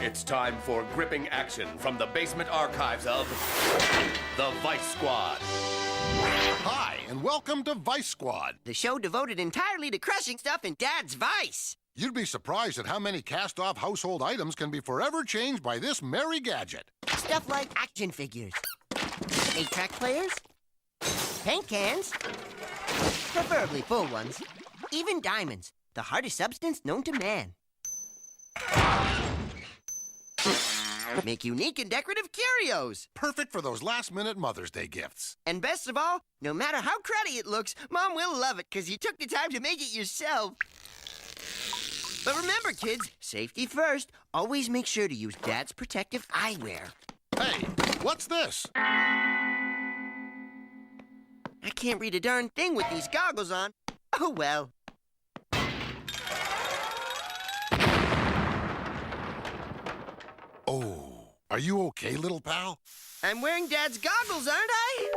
It's time for gripping action from the basement archives of the Vice Squad. Hi, and welcome to Vice Squad. The show devoted entirely to crushing stuff in Dad's vice. You'd be surprised at how many cast-off household items can be forever changed by this merry gadget. Stuff like action figures, 8-track players, paint cans, preferably full ones, even diamonds, the hardest substance known to man. Make unique and decorative curios. Perfect for those last-minute Mother's Day gifts. And best of all, no matter how cruddy it looks, Mom will love it because you took the time to make it yourself. But remember, kids, safety first. Always make sure to use Dad's protective eyewear. Hey, what's this? I can't read a darn thing with these goggles on. Oh, well. Oh, are you okay, little pal? I'm wearing Dad's goggles, aren't I?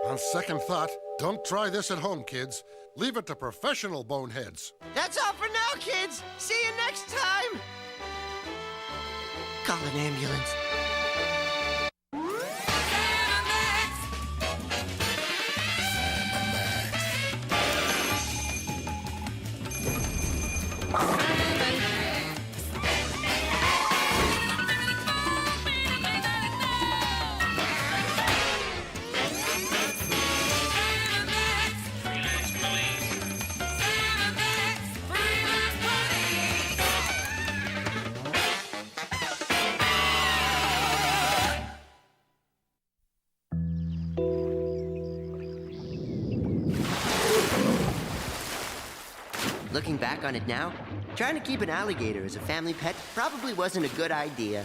On second thought, don't try this at home, kids. Leave it to professional boneheads. That's all for now, kids. See you next time. Call an ambulance. Looking back on it now, trying to keep an alligator as a family pet probably wasn't a good idea.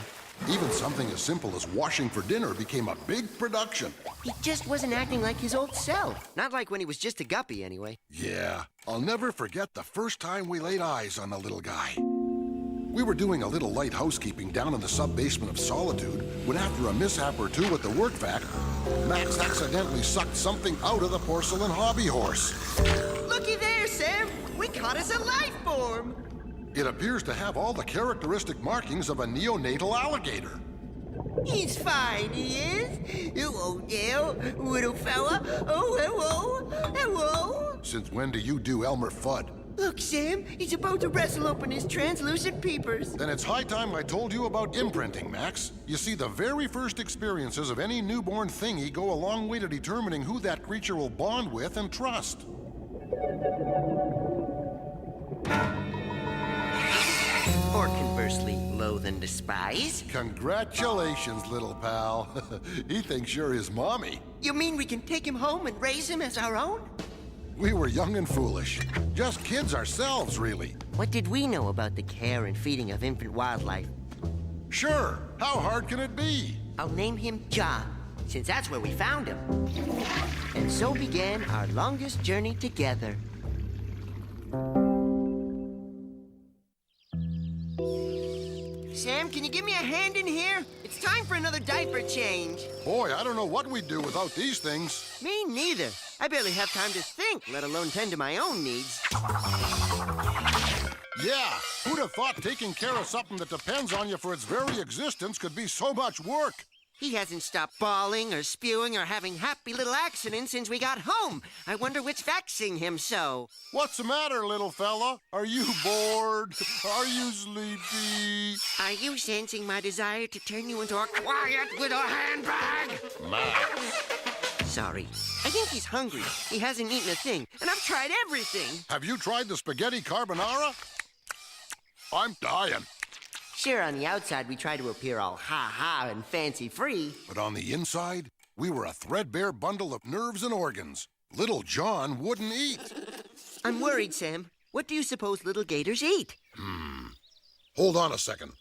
Even something as simple as washing for dinner became a big production. He just wasn't acting like his old self. Not like when he was just a guppy, anyway. Yeah, I'll never forget the first time we laid eyes on the little guy. We were doing a little light housekeeping down in the sub-basement of Solitude when, after a mishap or two with the work vac, Max accidentally sucked something out of the porcelain hobby horse. Looky there, Sam! We caught us a life form! It appears to have all the characteristic markings of a neonatal alligator. He's fine, he is. Hello, Dale, little fella. Oh, hello, hello. Since when do you do Elmer Fudd? Look, Sam, he's about to wrestle open his translucent peepers. Then it's high time I told you about imprinting, Max. You see, the very first experiences of any newborn thingy go a long way to determining who that creature will bond with and trust. Or conversely, loathe and despise. Congratulations, little pal. He thinks you're his mommy. You mean we can take him home and raise him as our own? We were young and foolish. Just kids ourselves, really. What did we know about the care and feeding of infant wildlife? Sure. How hard can it be? I'll name him John, since that's where we found him. And so began our longest journey together. Sam, can you give me a hand in here? It's time for another diaper change. Boy, I don't know what we'd do without these things. Me neither. I barely have time to think, let alone tend to my own needs. Yeah, who'd have thought taking care of something that depends on you for its very existence could be so much work? He hasn't stopped bawling or spewing or having happy little accidents since we got home. I wonder which vexing him so. What's the matter, little fella? Are you bored? Are you sleepy? Are you sensing my desire to turn you into a quiet little handbag? Max. Sorry. I think he's hungry. He hasn't eaten a thing, and I've tried everything. Have you tried the spaghetti carbonara? I'm dying. Sure, on the outside, we try to appear all ha-ha and fancy-free. But on the inside, we were a threadbare bundle of nerves and organs. Little John wouldn't eat. I'm worried, Sam. What do you suppose little gators eat? Hold on a second.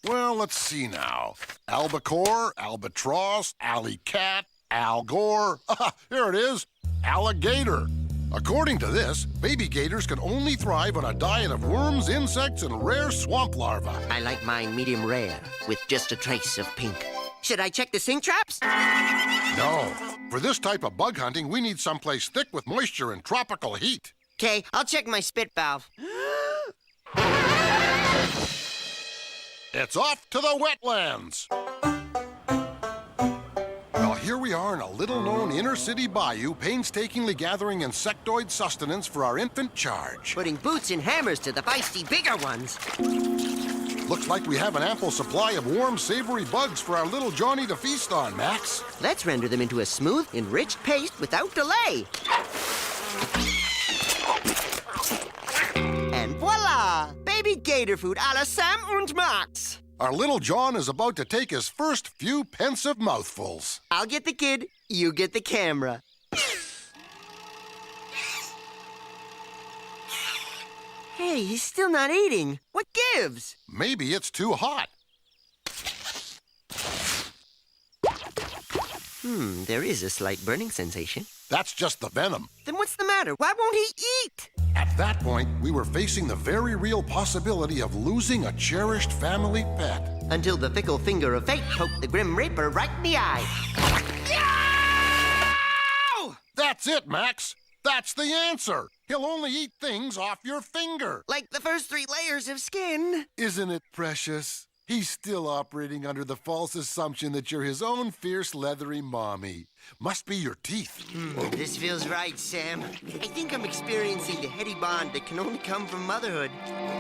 Well, let's see now. Albacore, albatross, alley-cat, Al-Gore. Here it is, alligator. According to this, baby gators can only thrive on a diet of worms, insects, and rare swamp larvae. I like mine medium rare, with just a trace of pink. Should I check the sink traps? No. For this type of bug hunting, we need someplace thick with moisture and tropical heat. Okay, I'll check my spit valve. It's off to the wetlands. Well, here we are in a little-known inner-city bayou, painstakingly gathering insectoid sustenance for our infant charge. Putting boots and hammers to the feisty bigger ones. Looks like we have an ample supply of warm, savory bugs for our little Johnny to feast on, Max. Let's render them into a smooth, enriched paste without delay. And voila! Baby gator food a la Sam und Max. Our little John is about to take his first few pensive mouthfuls. I'll get the kid, you get the camera. Hey, he's still not eating. What gives? Maybe it's too hot. There is a slight burning sensation. That's just the venom. Then what's the matter? Why won't he eat? At that point, we were facing the very real possibility of losing a cherished family pet. Until the fickle finger of fate poked the grim reaper right in the eye. Yow! That's it, Max. That's the answer. He'll only eat things off your finger. Like the first 3 layers of skin. Isn't it precious? He's still operating under the false assumption that you're his own fierce, leathery mommy. Must be your teeth. This feels right, Sam. I think I'm experiencing the heady bond that can only come from motherhood.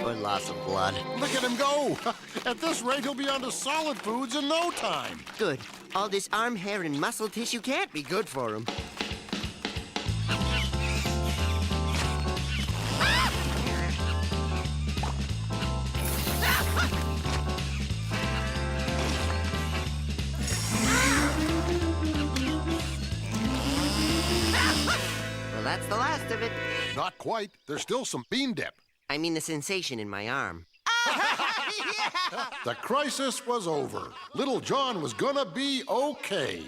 Or loss of blood. Look at him go. At this rate, he'll be onto solid foods in no time. Good. All this arm hair and muscle tissue can't be good for him. Well, that's the last of it. Not quite. There's still some bean dip. I mean the sensation in my arm. The crisis was over. Little John was gonna be okay.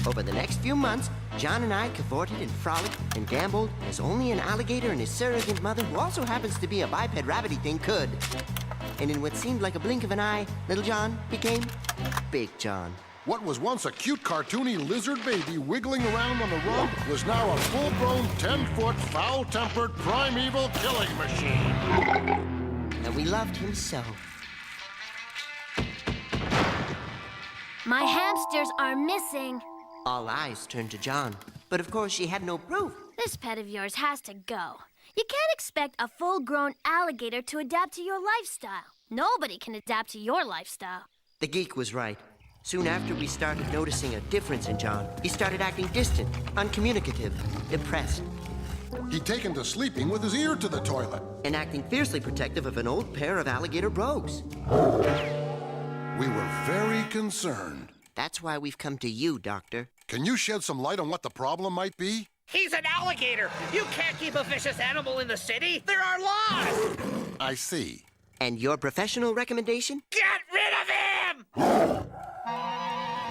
Over the next few months, John and I cavorted and frolicked and gambled as only an alligator and his surrogate mother, who also happens to be a biped rabbity thing, could. And in what seemed like a blink of an eye, Little John became Big John. What was once a cute, cartoony lizard baby wiggling around on the rug was now a full-grown, 10-foot, foul-tempered, primeval killing machine. And we loved him so. My hamsters are missing. All eyes turned to John. But of course, she had no proof. This pet of yours has to go. You can't expect a full-grown alligator to adapt to your lifestyle. Nobody can adapt to your lifestyle. The geek was right. Soon after we started noticing a difference in John, he started acting distant, uncommunicative, depressed, He'd taken to sleeping with his ear to the toilet. and acting fiercely protective of an old pair of alligator brogues. We were very concerned. That's why we've come to you, Doctor. Can you shed some light on what the problem might be? He's an alligator. You can't keep a vicious animal in the city. There are laws. I see. And your professional recommendation? Get rid of him!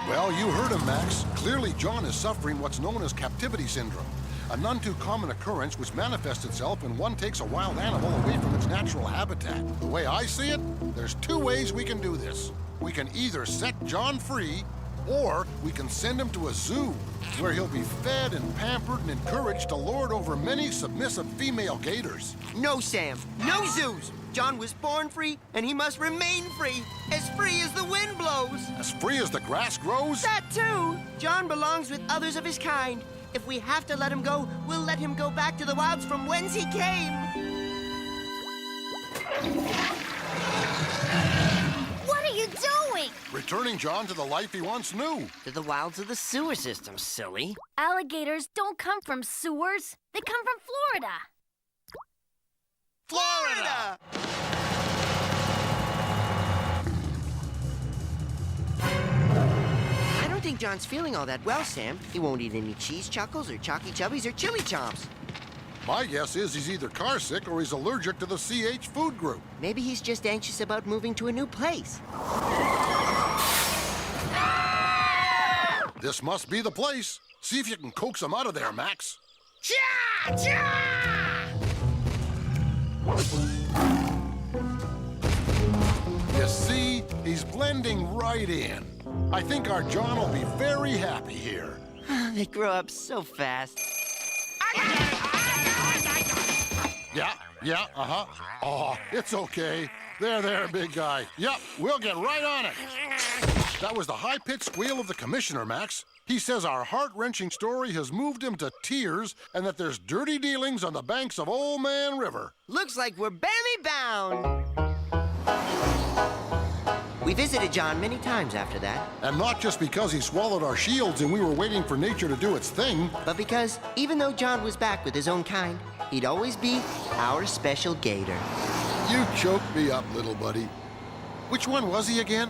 Well, you heard him, Max. Clearly, John is suffering what's known as captivity syndrome, a none too common occurrence which manifests itself when one takes a wild animal away from its natural habitat. The way I see it, there's 2 ways we can do this. We can either set John free, or we can send him to a zoo, where he'll be fed and pampered and encouraged to lord over many submissive female gators. No, Sam. No zoos. John was born free, and he must remain free as the wind blows. As free as the grass grows? That too. John belongs with others of his kind. If we have to let him go, we'll let him go back to the wilds from whence he came. What are you doing? Returning John to the life he once knew. To the wilds of the sewer system, silly. Alligators don't come from sewers. They come from Florida. Florida! I don't think John's feeling all that well, Sam. He won't eat any cheese chuckles or chalky chubbies or chili chomps. My guess is he's either car sick or he's allergic to the CH food group. Maybe he's just anxious about moving to a new place. This must be the place. See if you can coax him out of there, Max. Cha! Cha! You see, he's blending right in. I think our John will be very happy here. They grow up so fast. Yeah, uh-huh. Oh, it's okay. There, big guy. Yep, we'll get right on it. That was the high-pitched squeal of the commissioner, Max. He says our heart-wrenching story has moved him to tears and that there's dirty dealings on the banks of Old Man River. Looks like we're barely bound. We visited John many times after that, And not just because he swallowed our shields and we were waiting for nature to do its thing. but because even though John was back with his own kind, he'd always be our special Gator. You choked me up, little buddy. Which one was he again?